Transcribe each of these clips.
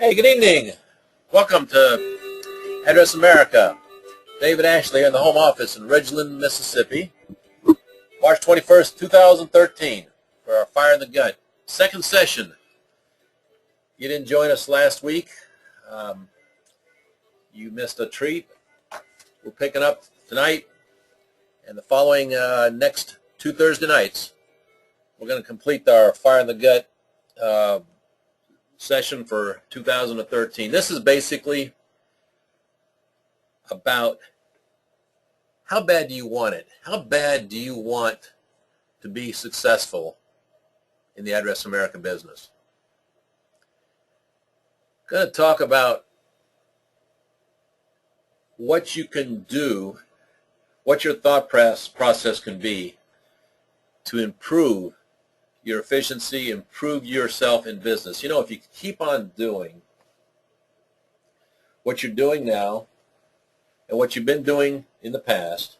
Hey, good evening. Welcome to Address America. David Ashley in the home office in Ridgeland, Mississippi. March 21st, 2013 for our Fire in the Gut second session. You didn't join us last week. You missed a treat. We're picking up tonight and the following next two Thursday nights. We're going to complete our Fire in the Gut session for 2013. This is basically about how bad do you want it? How bad do you want to be successful in the Address America business? I'm going to talk about what you can do, what your thought process can be to improve your efficiency, improve yourself in business. You know, if you keep on doing what you're doing now and what you've been doing in the past,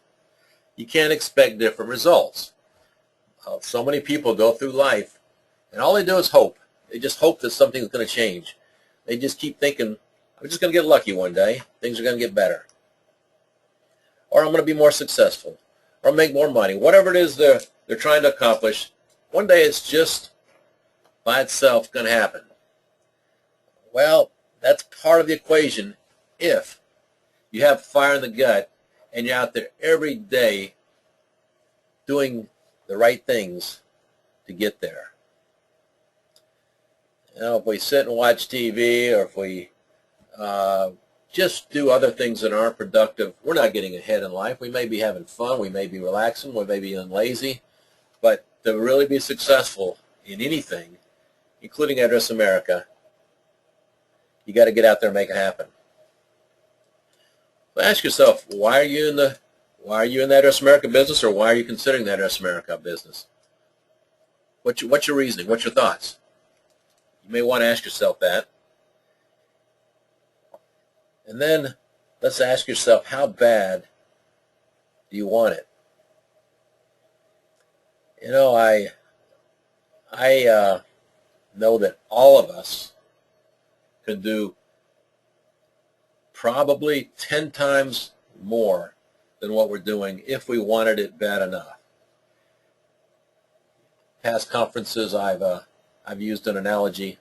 you can't expect different results. So many people go through life and all they do is hope. They just hope that something's going to change. They just keep thinking, I'm just going to get lucky one day. Things are going to get better. Or I'm going to be more successful. Or make more money. Whatever it is they're trying to accomplish, one day it's just by itself going to happen. Well, that's part of the equation if you have fire in the gut and you're out there every day doing the right things to get there. You know, if we sit and watch TV or if we just do other things that aren't productive, we're not getting ahead in life. We may be having fun, we may be relaxing, we may be being lazy, but to really be successful in anything, including Address America, you got to get out there and make it happen. So ask yourself, why are you in the Address America business, or why are you considering the Address America business? What's your reasoning? What's your thoughts? You may want to ask yourself that. And then let's ask yourself, how bad do you want it? You know, I know that all of us could do probably 10 times more than what we're doing if we wanted it bad enough. Past conferences, I've used an analogy.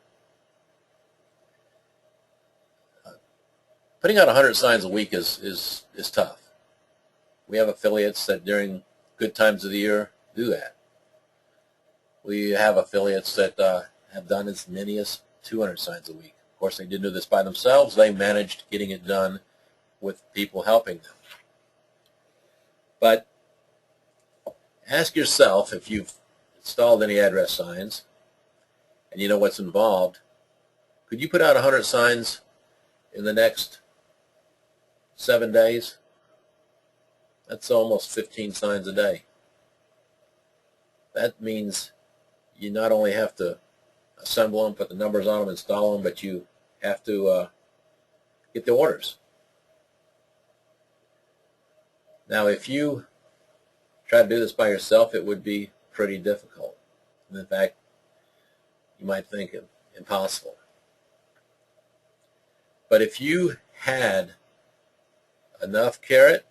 Putting out 100 signs a week is tough. We have affiliates that during good times of the year do that. We have affiliates that have done as many as 200 signs a week. Of course, they didn't do this by themselves. They managed getting it done with people helping them. But ask yourself, if you've installed any address signs and you know what's involved, could you put out 100 signs in the next 7 days? That's almost 15 signs a day. That means you not only have to assemble them, put the numbers on them, install them, but you have to get the orders. Now, if you try to do this by yourself, it would be pretty difficult. And in fact, you might think it impossible. But if you had enough carrot,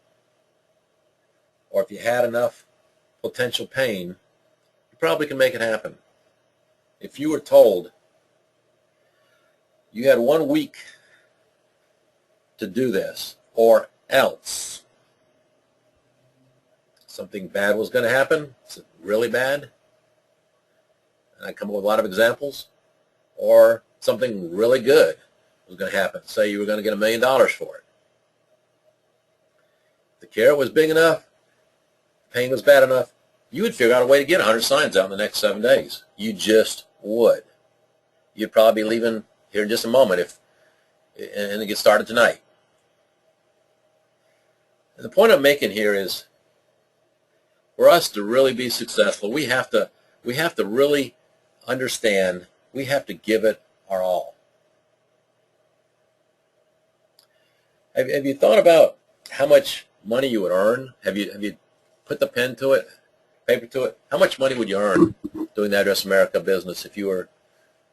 or if you had enough potential pain, you probably can make it happen. If you were told you had 1 week to do this, or else something bad was going to happen, is it really bad? And I come up with a lot of examples. Or something really good was going to happen. Say you were going to get $1 million for it. If the carrot was big enough, the pain was bad enough, you would figure out a way to get 100 signs out in the next 7 days. You just would. You'd probably be leaving here in just a moment and it gets started tonight. And the point I'm making here is, for us to really be successful, we have to really understand, we have to give it our all. Have you thought about how much money you would earn? Have you put the pen to it, paper to it? How much money would you earn doing the Address America business if you were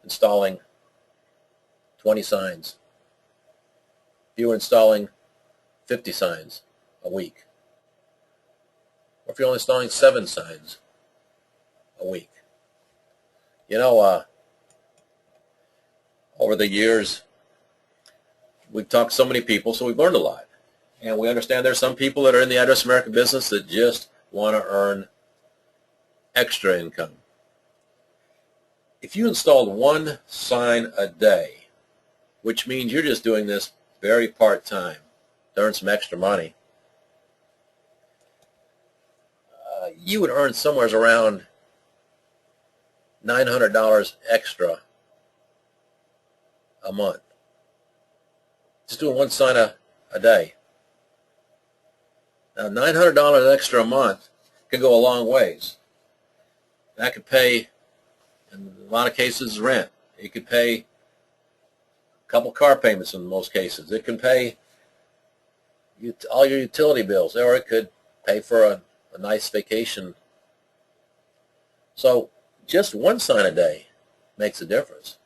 installing 20 signs. If you were installing 50 signs a week, or if you're only installing 7 signs a week. You know, over the years, we've talked to so many people, so we've learned a lot. And we understand there's some people that are in the Address America business that just want to earn extra income. If you installed 1 sign a day, which means you're just doing this very part-time to earn some extra money, you would earn somewhere around $900 extra a month. Just doing 1 sign a day. Now, $900 extra a month can go a long ways. That could pay, in a lot of cases, rent. It could pay a couple car payments in most cases. It can pay all your utility bills, or it could pay for a nice vacation. So just 1 sign a day makes a difference.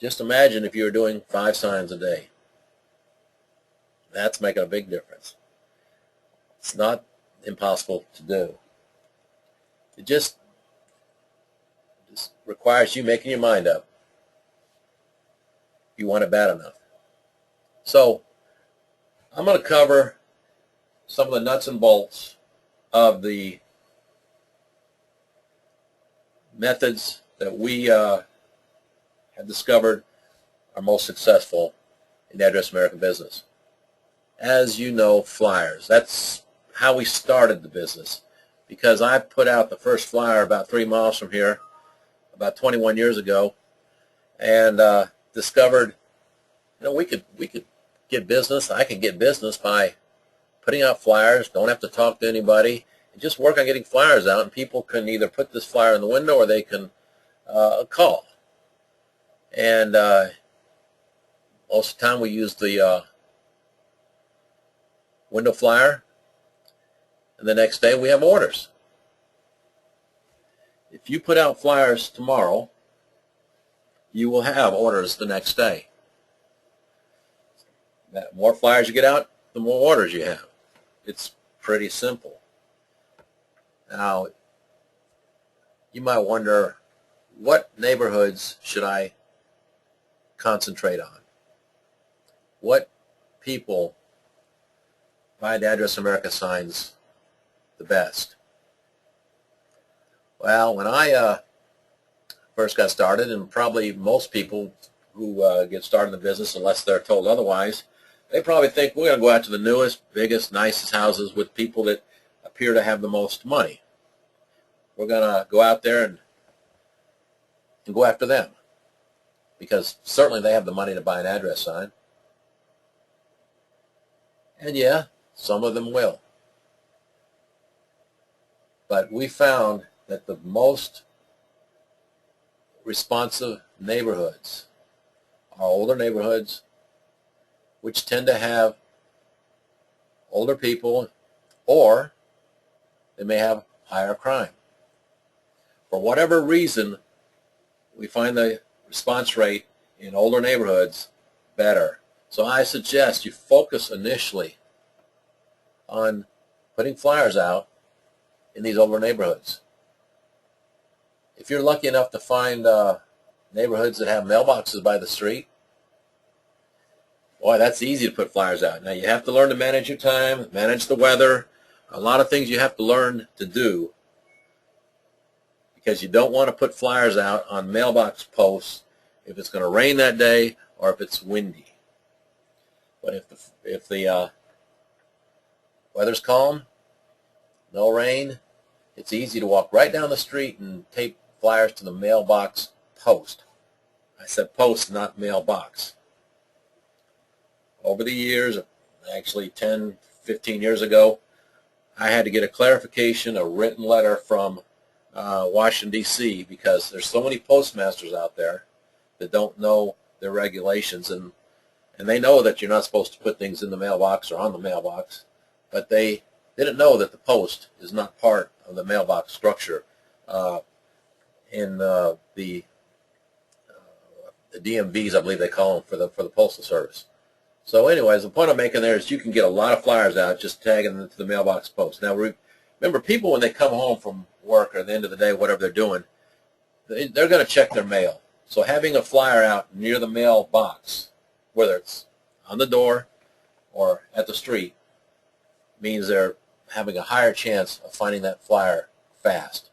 Just imagine if you were doing 5 signs a day. That's making a big difference. It's not impossible to do. It just requires you making your mind up if you want it bad enough. So I'm going to cover some of the nuts and bolts of the methods that we have discovered are most successful in the Address America business. As you know, flyers. That's how we started the business, because I put out the first flyer about 3 miles from here about 21 years ago, and discovered, you know, we could get business. I can get business by putting out flyers, don't have to talk to anybody, and just work on getting flyers out, and people can either put this flyer in the window or they can call. And most of the time we use the window flyer, and the next day we have orders. If you put out flyers tomorrow, you will have orders the next day. The more flyers you get out, the more orders you have. It's pretty simple. Now, you might wonder, what neighborhoods should I concentrate on? What people buy the Address America signs the best? Well, when I first got started, and probably most people who get started in the business, unless they're told otherwise, they probably think we're going to go out to the newest, biggest, nicest houses with people that appear to have the most money. We're going to go out there and go after them, because certainly they have the money to buy an address sign. And yeah, some of them will. But we found that the most responsive neighborhoods are older neighborhoods, which tend to have older people, or they may have higher crime. For whatever reason, we find the response rate in older neighborhoods better. So I suggest you focus initially on putting flyers out in these older neighborhoods. If you're lucky enough to find neighborhoods that have mailboxes by the street, boy, that's easy to put flyers out. Now, you have to learn to manage your time, manage the weather, a lot of things you have to learn to do, because you don't want to put flyers out on mailbox posts if it's going to rain that day or if it's windy. But if the weather's calm, no rain, it's easy to walk right down the street and tape flyers to the mailbox post. I said post, not mailbox. Over the years, actually 10, 15 years ago, I had to get a clarification, a written letter from Washington, D.C., because there's so many postmasters out there that don't know their regulations, and they know that you're not supposed to put things in the mailbox or on the mailbox, but they didn't know that the post is not part of the mailbox structure in the DMVs, I believe they call them, for the Postal Service. So anyways, the point I'm making there is you can get a lot of flyers out just tagging them to the mailbox post. Now remember, people when they come home from work or at the end of the day, whatever they're doing, they're going to check their mail. So having a flyer out near the mailbox, whether it's on the door or at the street, means they're having a higher chance of finding that flyer fast.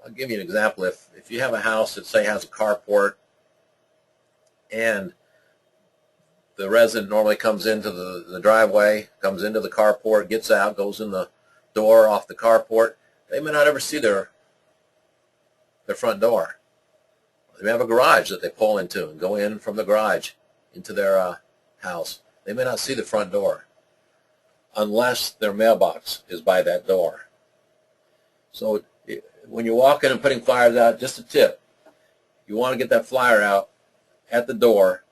I'll give you an example. If you have a house that, say, has a carport, and the resident normally comes into the driveway, comes into the carport, gets out, goes in the door off the carport, they may not ever see their front door. They may have a garage that they pull into and go in from the garage into their house. They may not see the front door unless their mailbox is by that door. So when you're walking and putting flyers out, just a tip, you want to get that flyer out at the door,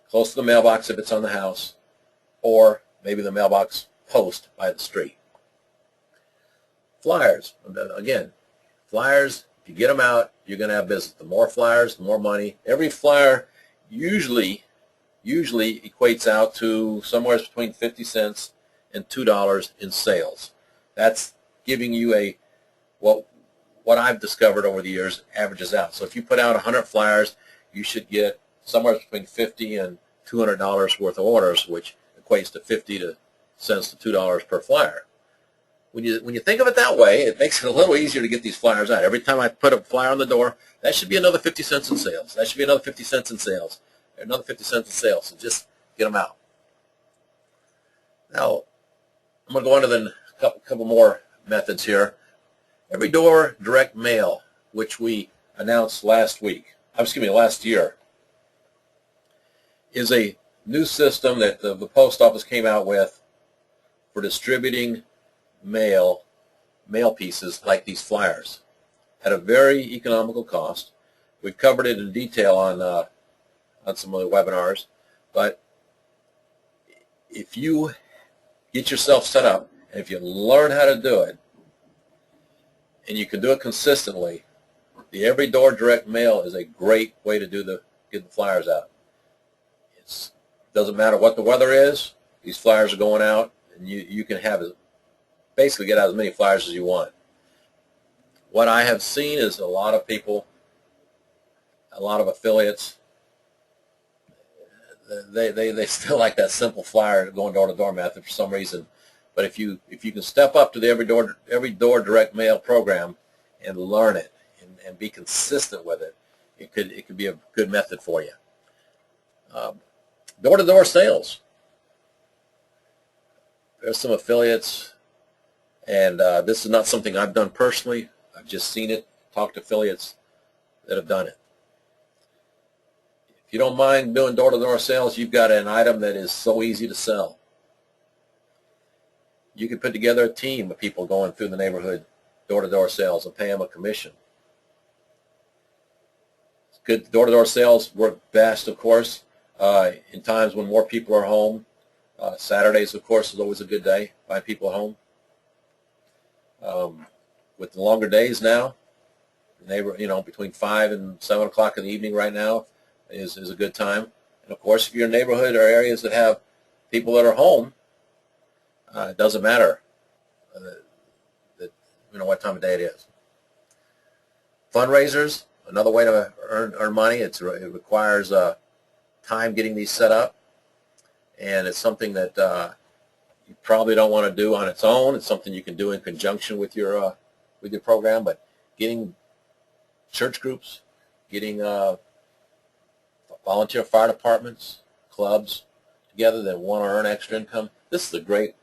close to the mailbox if it's on the house, or maybe the mailbox post by the street. Flyers, again, flyers, if you get them out, you're going to have business. The more flyers, the more money. Every flyer usually equates out to somewhere between 50 cents and $2 in sales. That's giving you what I've discovered over the years averages out. So if you put out 100 flyers, you should get somewhere between $50 and $200 worth of orders, which equates to 50 cents to $2 per flyer. When you think of it that way, it makes it a little easier to get these flyers out. Every time I put a flyer on the door, that should be another 50 cents in sales. That should be another 50 cents in sales. Another 50 cents in sales. So just get them out. Now, I'm going to go on to a couple more methods here. Every door direct mail, which we announced last year, is a new system that the post office came out with for distributing mail pieces like these flyers at a very economical cost. We've covered it in detail on some of the webinars, but if you get yourself set up and if you learn how to do it and you can do it consistently, the every door direct mail is a great way to get the flyers out. It doesn't matter what the weather is, these flyers are going out, and you can basically get out as many flyers as you want. What I have seen is a lot of people, a lot of affiliates, they still like that simple flyer going door to door method for some reason. But if you can step up to the every door direct mail program and learn it and be consistent with it, it could be a good method for you. Door to door sales. There's some affiliates, and this is not something I've done personally. I've just seen it, talked to affiliates that have done it. If you don't mind doing door-to-door sales, you've got an item that is so easy to sell. You can put together a team of people going through the neighborhood, door-to-door sales, and pay them a commission. Good door-to-door sales work best, of course, in times when more people are home. Saturdays, of course, is always a good day. Find people at home. With the longer days now, between 5 and 7 o'clock in the evening right now is a good time. And of course, if you're in a neighborhood or areas that have people that are home, it doesn't matter what time of day it is. Fundraisers, another way to earn money. It requires time getting these set up, and it's something that you probably don't want to do on its own. It's something you can do in conjunction with your program, but getting church groups, getting volunteer fire departments, clubs together that want to earn extra income, this is a great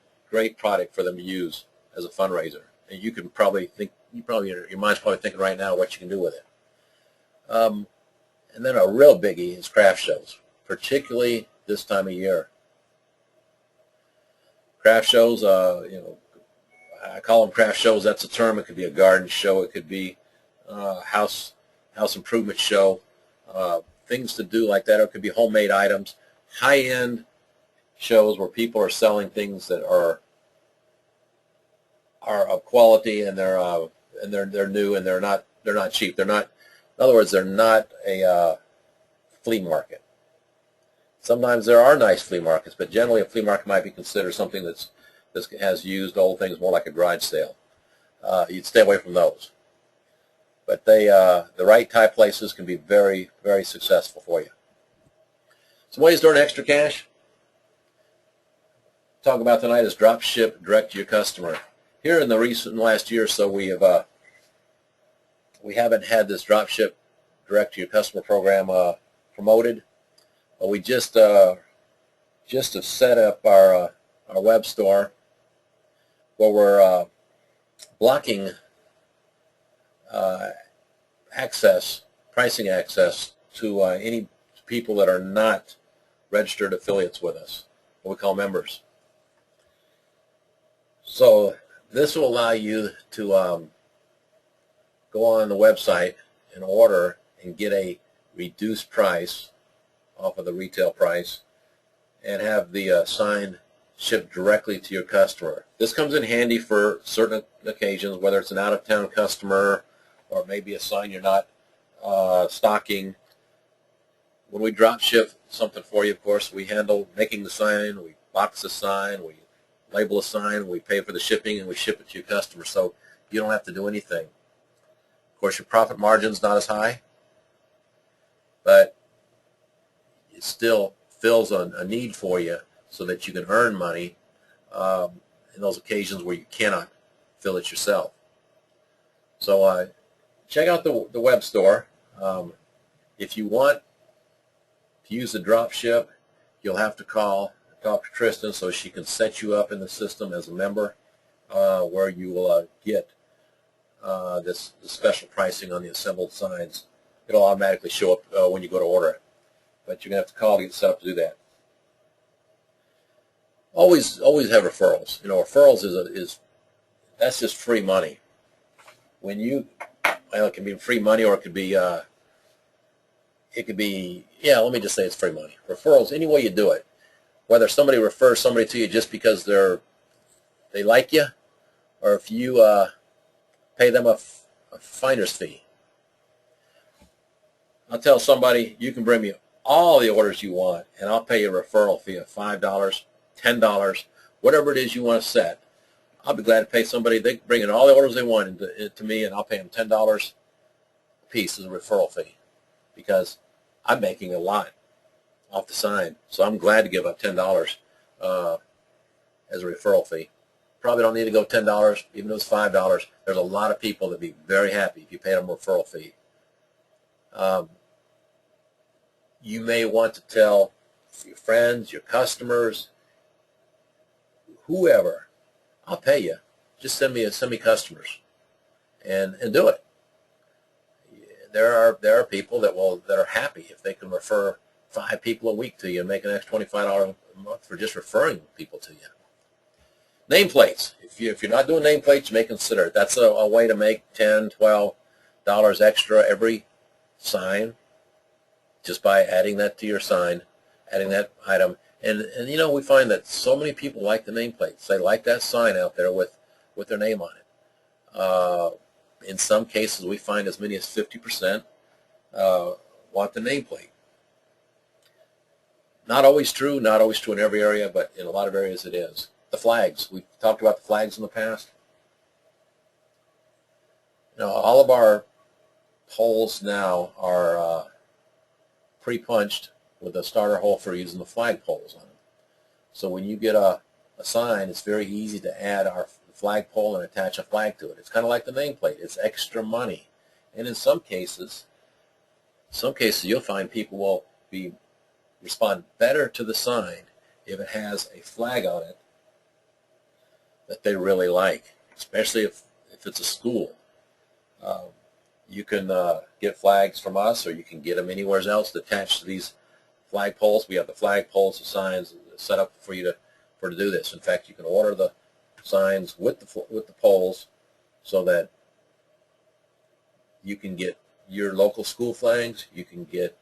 product for them to use as a fundraiser. And you can probably think, your mind's probably thinking right now what you can do with it. And then a real biggie is craft shows, particularly this time of year. Craft shows, I call them craft shows. That's a term. It could be a garden show. It could be a house improvement show. Things to do like that. Or it could be homemade items. High-end shows where people are selling things that are of quality, and they're new, and they're not cheap. They're not. In other words, they're not a flea market. Sometimes there are nice flea markets, but generally a flea market might be considered something that has used old things, more like a garage sale. You'd stay away from those. But the right type places can be very, very successful for you. Some ways to earn extra cash. Talk about tonight is drop ship direct to your customer. Here in the last year or so, we haven't had this drop ship direct to your customer program promoted. But we just have set up our web store where we're blocking pricing access to any people that are not registered affiliates with us, what we call members. So this will allow you to go on the website and order and get a reduced price off of the retail price and have the sign shipped directly to your customer. This comes in handy for certain occasions, whether it's an out-of-town customer or maybe a sign you're not stocking. When we drop ship something for you, of course, we handle making the sign, we box the sign, we label a sign, we pay for the shipping, and we ship it to your customer, so you don't have to do anything. Of course, your profit margin's not as high, but it still fills a need for you so that you can earn money in those occasions where you cannot fill it yourself. So check out the web store. If you want to use the drop ship, you'll have to talk to Tristan so she can set you up in the system as a member where you will get this special pricing on the assembled signs. It'll automatically show up when you go to order it. But you're going to have to call to get set up to do that. Always have referrals. You know, referrals that's just free money. When it can be free money, or it could be let me just say it's free money. Referrals, any way you do it, whether somebody refers somebody to you just because they like you, or if you pay them a finder's fee. I'll tell somebody, you can bring me all the orders you want, and I'll pay you a referral fee of $5, $10, whatever it is you want to set. I'll be glad to pay somebody. They bring in all the orders they want to me, and I'll pay them $10 a piece as a referral fee, because I'm making a lot off the sign. So I'm glad to give up $10 as a referral fee. Probably don't need to go $10, even though it's $5. There's a lot of people that would be very happy if you paid them a referral fee. You may want to tell your friends, your customers, whoever, I'll pay you. Just send me customers, and do it. There are people that are happy if they can refer 5 people a week to you and make an extra $25 a month for just referring people to you. Nameplates. If you're not doing nameplates, you may consider it. That's a way to make $10, $12 extra every sign, just by adding that to your sign, adding that item. And you know, we find that so many people like the nameplates. They like that sign out there with their name on it. In some cases, we find as many as 50% want the nameplate. Not always true in every area, but in a lot of areas it is. The flags. We've talked about the flags in the past. You know, all of our holes now are pre-punched with a starter hole for using the flag poles on them. So when you get a sign, it's very easy to add our flagpole and attach a flag to it. It's kind of like the nameplate. It's extra money. And in some cases you'll find people will respond better to the sign if it has a flag on it that they really like, especially if it's a school. You can get flags from us, or you can get them anywhere else to attach to these flag poles. We have the flag poles, the signs set up for you to do this. In fact, you can order the signs with the poles so that you can get your local school flags. You can get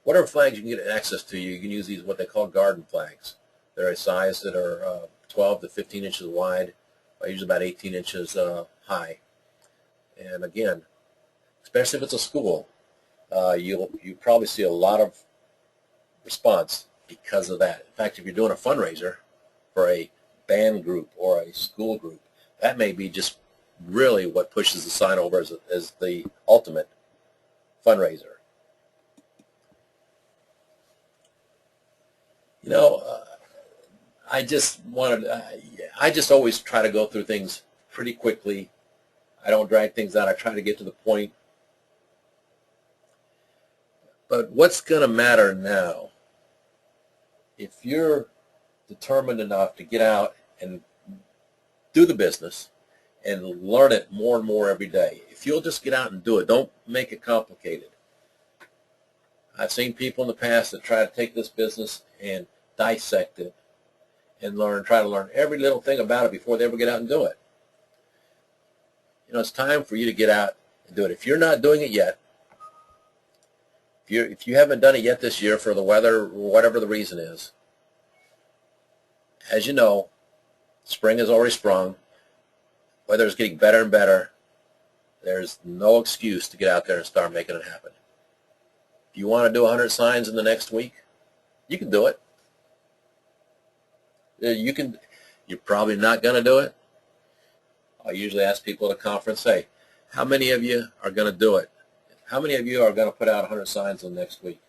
whatever flags you can get access to. You can use these, what they call garden flags. They're a size that are 12 to 15 inches wide, usually about 18 inches high. And again, especially if it's a school, you probably see a lot of response because of that. In fact, if you're doing a fundraiser for a band group or a school group, that may be just really what pushes the sign over as the ultimate fundraiser. You know, I just always try to go through things pretty quickly. I don't drag things out. I try to get to the point. But what's going to matter now, if you're determined enough to get out and do the business and learn it more and more every day, if you'll just get out and do it, don't make it complicated. I've seen people in the past that try to take this business and dissect it and try to learn every little thing about it before they ever get out and do it. You know, it's time for you to get out and do it. If you're not doing it yet, if you haven't done it yet this year for the weather or whatever the reason is, as you know, spring has already sprung. Weather is getting better and better. There's no excuse to get out there and start making it happen. If you want to do 100 signs in the next week, you can do it. You can. You're probably not going to do it. I usually ask people at a conference, hey, how many of you are going to do it? How many of you are going to put out 100 signs in the next week?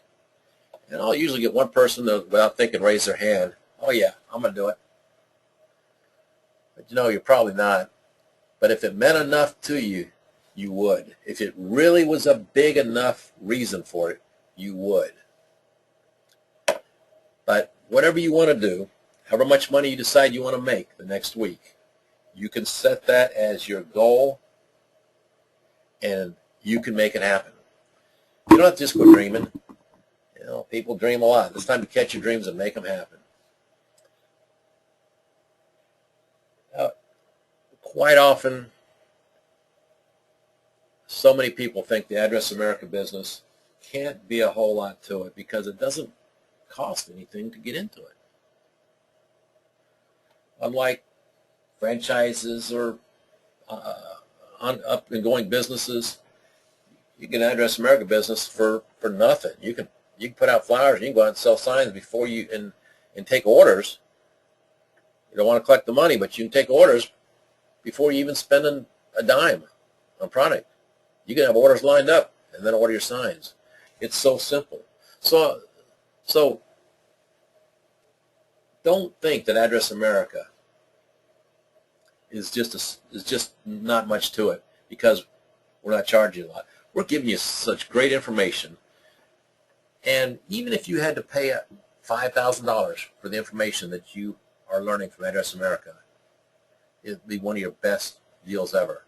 And I'll usually get one person that, without thinking, raise their hand. Oh, yeah, I'm going to do it. But, you know, you're probably not. But if it meant enough to you, you would. If it really was a big enough reason for it, you would. But whatever you want to do, however much money you decide you want to make the next week, you can set that as your goal, and you can make it happen. You don't have to just quit dreaming. You know, people dream a lot. It's time to catch your dreams and make them happen. Quite often, so many people think the Address America business can't be a whole lot to it because it doesn't cost anything to get into it. Unlike franchises or up and going businesses, you can Address America business for nothing. You can put out flyers, you can go out and sell signs before you and take orders. You don't want to collect the money, but you can take orders before you even spend a dime on product. You can have orders lined up and then order your signs. It's so simple. So don't think that Address America is just not much to it because we're not charging you a lot. We're giving you such great information, and even if you had to pay $5,000 for the information that you are learning from Address America, it'd be one of your best deals ever.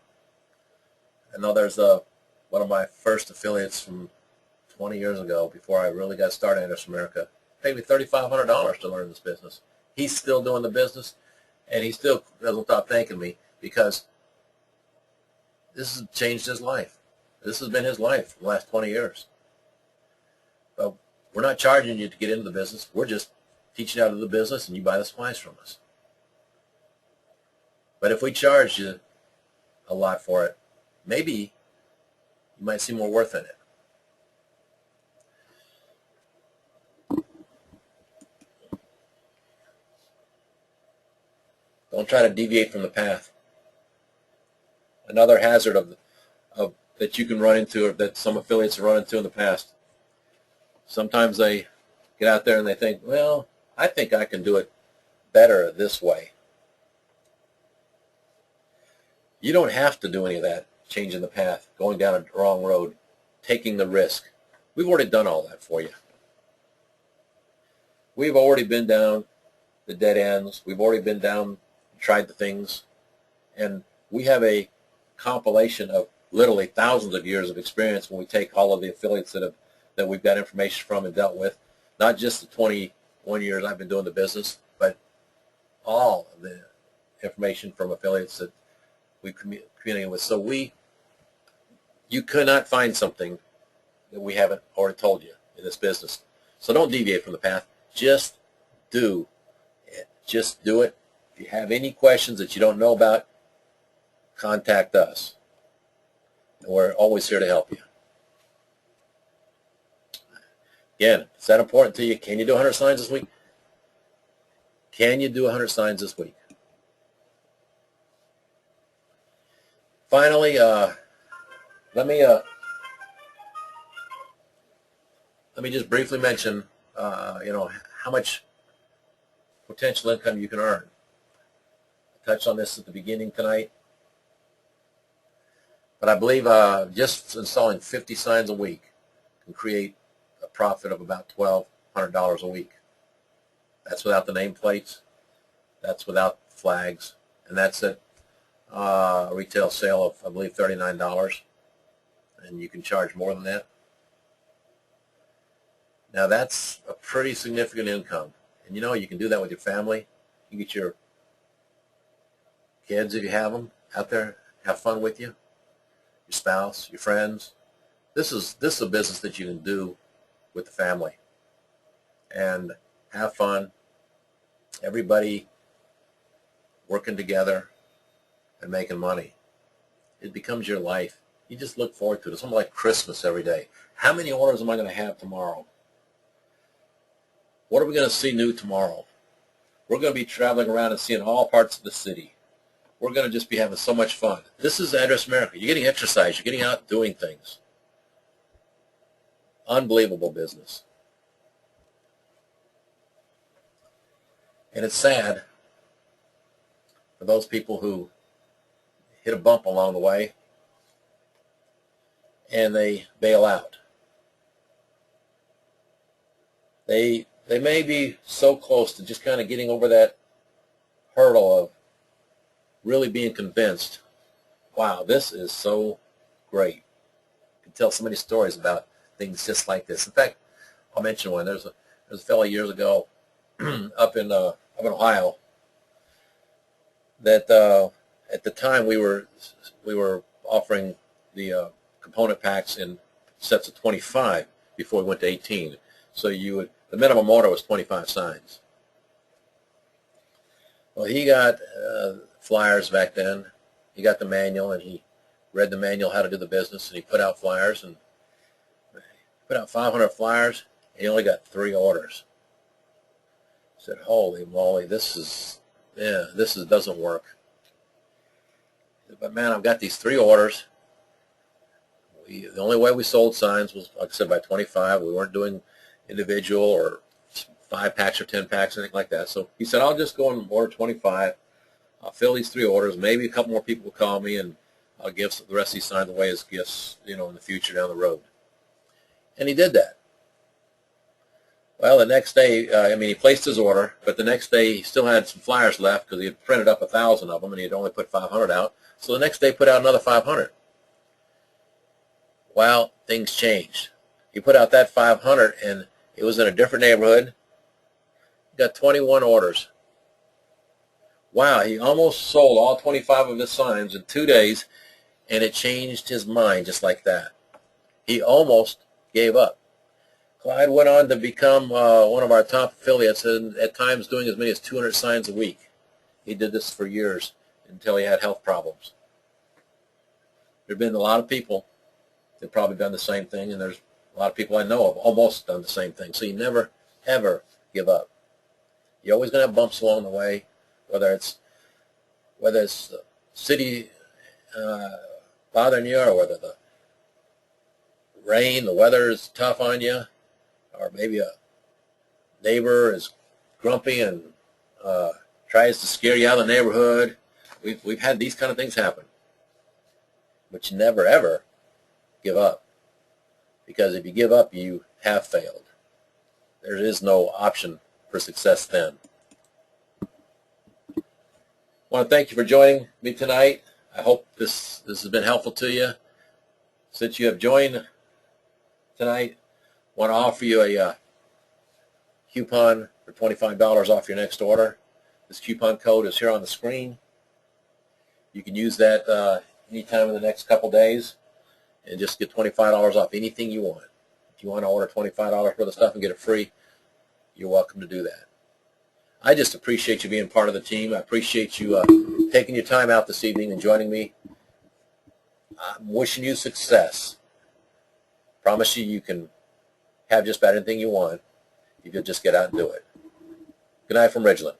I know there's one of my first affiliates from 20 years ago, before I really got started in Address America, paid me $3,500 to learn this business. He's still doing the business, and he still doesn't stop thanking me because this has changed his life. This has been his life for the last 20 years. But we're not charging you to get into the business. We're just teaching you how to do the business, and you buy the supplies from us. But if we charge you a lot for it, maybe you might see more worth in it. Don't try to deviate from the path. Another hazard that you can run into, or that some affiliates have run into in the past. Sometimes they get out there and they think, well, I think I can do it better this way. You don't have to do any of that, changing the path, going down a wrong road, taking the risk. We've already done all that for you. We've already been down the dead ends. We've already been down, tried the things, and we have a compilation of literally thousands of years of experience when we take all of the affiliates that we've got information from and dealt with, not just the 21 years I've been doing the business, but all of the information from affiliates that we communicate with. So you could not find something that we haven't already told you in this business. So don't deviate from the path. Just do it. Just do it. If you have any questions that you don't know about, contact us. And we're always here to help you. Again, is that important to you? Can you do 100 signs this week? Can you do 100 signs this week? Finally, let me just briefly mention, how much potential income you can earn. I touched on this at the beginning tonight, but I believe just installing 50 signs a week can create a profit of about $1,200 a week. That's without the nameplates. That's without flags, and that's at a retail sale of, I believe, $39, and you can charge more than that. Now that's a pretty significant income, and you can do that with your family. You get your kids, if you have them, out there, have fun with you, your spouse, your friends. This is a business that you can do with the family and have fun. Everybody working together and making money. It becomes your life. You just look forward to it. It's almost like Christmas every day. How many orders am I going to have tomorrow? What are we going to see new tomorrow? We're going to be traveling around and seeing all parts of the city. We're going to just be having so much fun. This is Address America. You're getting exercise. You're getting out doing things. Unbelievable business. And it's sad for those people who hit a bump along the way and they bail out. They may be so close to just kind of getting over that hurdle of really being convinced, wow, this is so great. I can tell so many stories about things just like this. In fact, I'll mention one. There's a fellow years ago up in Ohio that at the time we were offering the component packs in sets of 25 before we went to 18. So the minimum order was 25 signs. Well, he got flyers back then. He got the manual, and he read the manual how to do the business, and he put out flyers, and put out 500 flyers, and he only got 3 orders. I said, holy moly, this doesn't work. But man, I've got these 3 orders. The only way we sold signs was, like I said, by 25. We weren't doing individual or 5 packs or 10 packs, anything like that. So he said, I'll just go and order 25. I'll fill these 3 orders. Maybe a couple more people will call me, and I'll give the rest of these signs away as gifts, in the future down the road. And he did that. Well, the next day, he placed his order, but the next day he still had some flyers left because he had printed up 1,000 of them, and he had only put 500 out. So the next day put out another 500. Well, things changed. He put out that 500, and it was in a different neighborhood. He got 21 orders. Wow, he almost sold all 25 of his signs in 2 days, and it changed his mind just like that. He almost gave up. Clyde went on to become one of our top affiliates, and at times doing as many as 200 signs a week. He did this for years until he had health problems. There have been a lot of people that have probably done the same thing, and there's a lot of people I know have almost done the same thing. So you never, ever give up. You're always going to have bumps along the way, whether it's the city bothering you, or whether the rain, the weather is tough on you, or maybe a neighbor is grumpy and tries to scare you out of the neighborhood. We've had these kind of things happen. But you never, ever give up. Because if you give up, you have failed. There is no option for success then. I want to thank you for joining me tonight. I hope this has been helpful to you. Since you have joined tonight, I want to offer you a coupon for $25 off your next order. This coupon code is here on the screen. You can use that anytime in the next couple days and just get $25 off anything you want. If you want to order $25 worth of stuff and get it free, you're welcome to do that. I just appreciate you being part of the team. I appreciate you taking your time out this evening and joining me. I'm wishing you success. Promise you can have just about anything you want if you'll just get out and do it. Good night from Ridgeland.